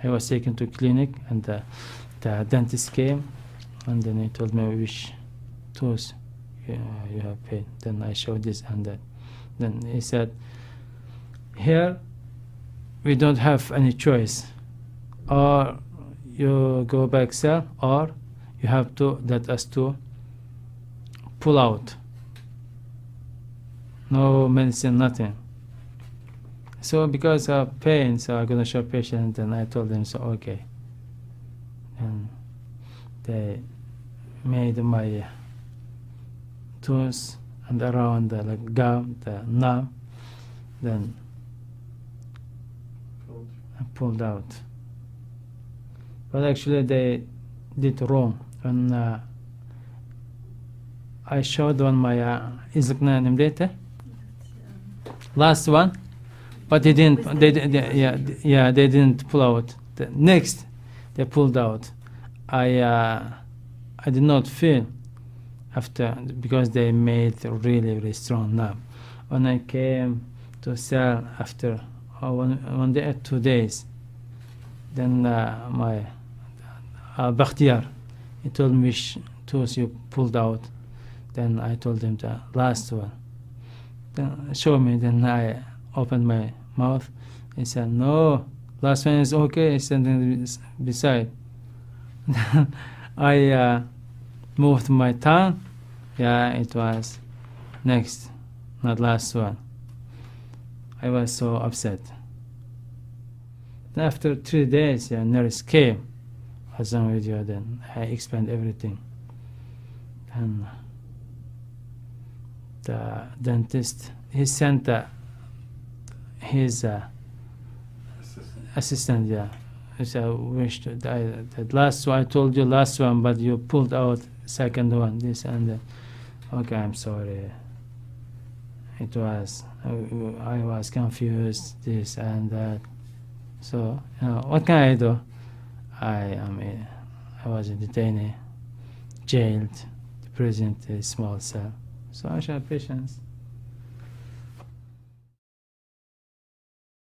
I was taken to clinic, and the dentist came, and then he told me which tooth you have pain. Then I showed this and that. Then he said, here we don't have any choice. Or you go back cell, or you have to let us to pull out. No medicine, nothing. So because of pain, so I'm gonna show patient, and I told them, so okay. And they made my tooth and around the gum, the knob, then I pulled out. But actually they did wrong. When I showed on my last one, but they didn't. They didn't pull out. The next, they pulled out. I did not feel after, because they made a really, really strong knob. When I came to cell after 1 day, 2 days, then my Bakhtiar, he told me which tooth you pulled out. Then I told him the last one. Then show me. Then I opened my mouth. He said, no, last one is okay. He said, beside. I moved my tongue. Yeah, it was next, not last one. I was so upset. After 3 days, nurse came. I was on video. Then I explained everything. And the dentist, he sent his assistant. Yeah, he said, wish to die. That last one, I told you last one, but you pulled out second one. This and that. Okay, I'm sorry. It was I was confused. This and that. So what can I do? I was a detainee, jailed, present a small cell. So I should have patience.